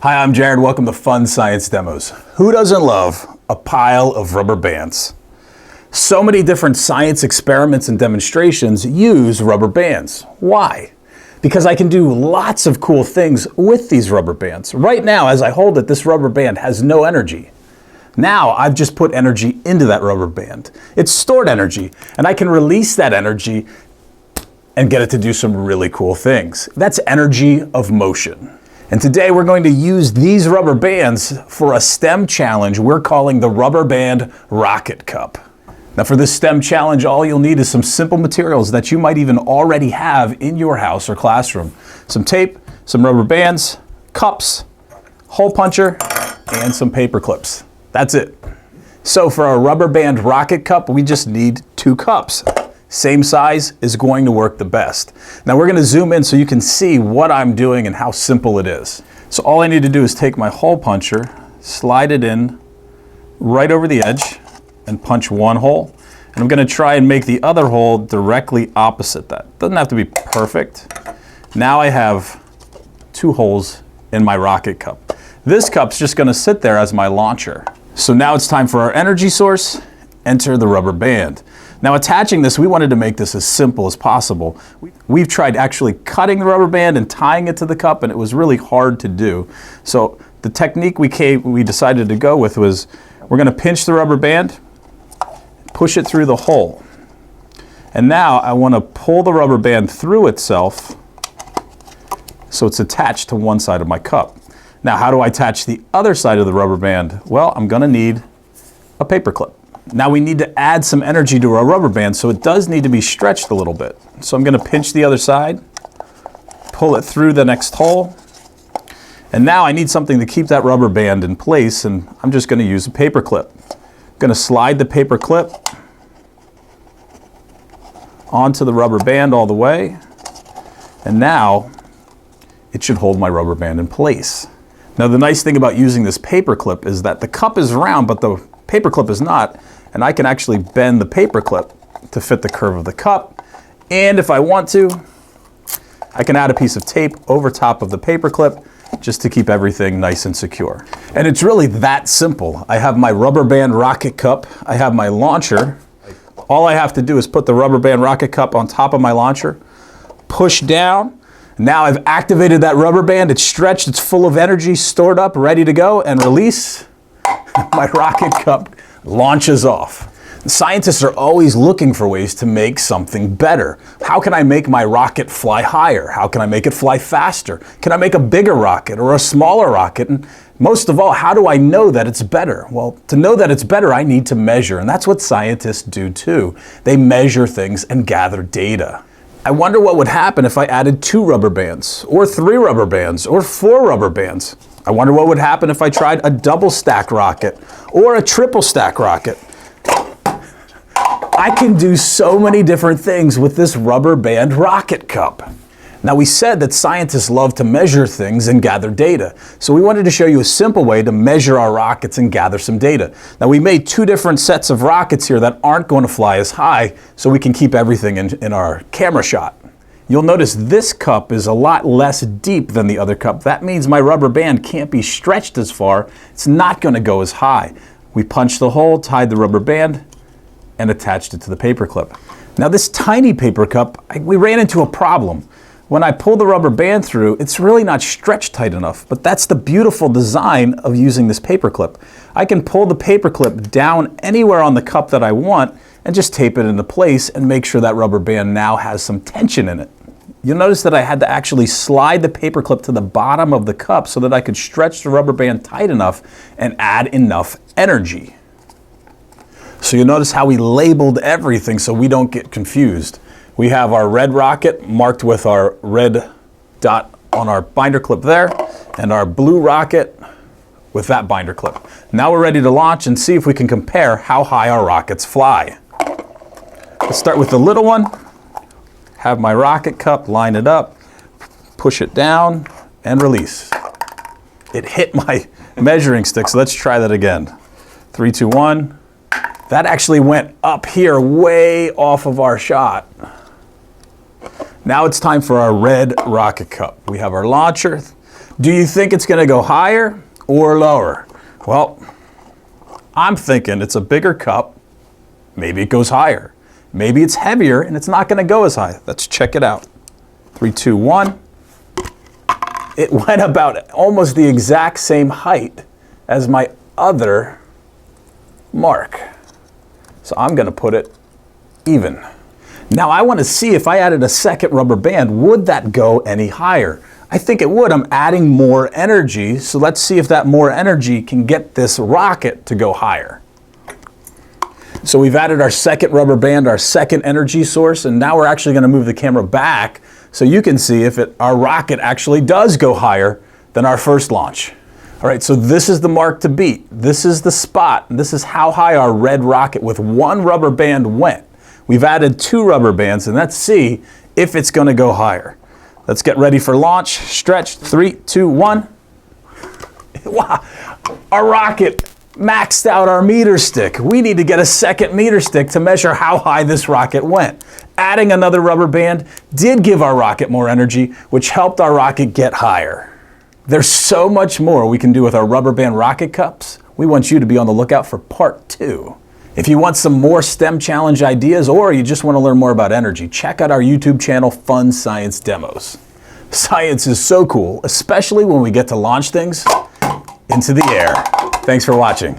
Hi, I'm Jared. Welcome to Fun Science Demos. Who doesn't love a pile of rubber bands? So many different science experiments and demonstrations use rubber bands. Why? Because I can do lots of cool things with these rubber bands. Right now, as I hold it, this rubber band has no energy. Now, I've just put energy into that rubber band. It's stored energy, and I can release that energy and get it to do some really cool things. That's energy of motion. And today we're going to use these rubber bands for a STEM challenge we're calling the Rubber Band Rocket Cup. Now for this STEM challenge, all you'll need is some simple materials that you might even already have in your house or classroom. Some tape, some rubber bands, cups, hole puncher, and some paper clips. That's it. So for our Rubber Band Rocket Cup, we just need 2 cups. Same size is going to work the best. Now we're going to zoom in so you can see what I'm doing and how simple it is. So all I need to do is take my hole puncher, slide it in right over the edge and punch one hole. And I'm going to try and make the other hole directly opposite that. Doesn't have to be perfect. Now I have 2 holes in my rocket cup. This cup's just going to sit there as my launcher. So now it's time for our energy source. Enter the rubber band. Now attaching this, we wanted to make this as simple as possible. We've tried actually cutting the rubber band and tying it to the cup, and it was really hard to do. So the technique we decided to go with was we're going to pinch the rubber band, push it through the hole. And now I want to pull the rubber band through itself so it's attached to one side of my cup. Now how do I attach the other side of the rubber band? Well, I'm going to need a paper clip. Now we need to add some energy to our rubber band, so it does need to be stretched a little bit. So I'm going to pinch the other side, pull it through the next hole, and now I need something to keep that rubber band in place, and I'm just going to use a paper clip. I'm going to slide the paper clip onto the rubber band all the way, and now it should hold my rubber band in place. Now the nice thing about using this paper clip is that the cup is round, but the paper clip is not, and I can actually bend the paper clip to fit the curve of the cup. And if I want to, I can add a piece of tape over top of the paper clip just to keep everything nice and secure. And it's really that simple. I have my rubber band rocket cup, I have my launcher. All I have to do is put the rubber band rocket cup on top of my launcher, push down. Now I've activated that rubber band, it's stretched, it's full of energy, stored up, ready to go, and release. My rocket cup launches off. The scientists are always looking for ways to make something better. How can I make my rocket fly higher? How can I make it fly faster? Can I make a bigger rocket or a smaller rocket? And most of all, how do I know that it's better? Well, to know that it's better, I need to measure, and that's what scientists do too. They measure things and gather data. I wonder what would happen if I added 2 rubber bands, or 3 rubber bands, or 4 rubber bands. I wonder what would happen if I tried a double stack rocket or a triple stack rocket. I can do so many different things with this rubber band rocket cup. Now we said that scientists love to measure things and gather data. So we wanted to show you a simple way to measure our rockets and gather some data. Now we made 2 different sets of rockets here that aren't going to fly as high, so we can keep everything in our camera shot. You'll notice this cup is a lot less deep than the other cup. That means my rubber band can't be stretched as far. It's not going to go as high. We punched the hole, tied the rubber band, and attached it to the paper clip. Now this tiny paper cup, we ran into a problem. When I pull the rubber band through, it's really not stretched tight enough, but that's the beautiful design of using this paper clip. I can pull the paper clip down anywhere on the cup that I want and just tape it into place and make sure that rubber band now has some tension in it. You'll notice that I had to actually slide the paper clip to the bottom of the cup so that I could stretch the rubber band tight enough and add enough energy. So you'll notice how we labeled everything so we don't get confused. We have our red rocket marked with our red dot on our binder clip there, and our blue rocket with that binder clip. Now we're ready to launch and see if we can compare how high our rockets fly. Let's start with the little one. Have my rocket cup, line it up, push it down, and release. It hit my measuring stick, so let's try that again. 3, 2, 1. That actually went up here, way off of our shot. Now it's time for our red rocket cup. We have our launcher, Do you think it's going to go higher or lower? Well, I'm thinking it's a bigger cup. Maybe it goes higher. Maybe it's heavier and it's not going to go as high. Let's check it out. 3, 2, 1. It went about almost the exact same height as my other mark. So I'm going to put it even. Now I want to see if I added a second rubber band, would that go any higher? I think it would. I'm adding more energy, so let's see if that more energy can get this rocket to go higher. So we've added our second rubber band, our second energy source, and now we're actually going to move the camera back so you can see if our rocket actually does go higher than our first launch. All right, so this is the mark to beat. This is the spot, and this is how high our red rocket with one rubber band went. We've added 2 rubber bands, and let's see if it's going to go higher. Let's get ready for launch. Stretch. 3, 2, 1. Wow, our rocket maxed out our meter stick. We need to get a second meter stick to measure how high this rocket went. Adding another rubber band did give our rocket more energy, which helped our rocket get higher. There's so much more we can do with our rubber band rocket cups. We want you to be on the lookout for part 2. If you want some more STEM challenge ideas or you just want to learn more about energy, check out our YouTube channel, Fun Science Demos. Science is so cool, especially when we get to launch things into the air. Thanks for watching.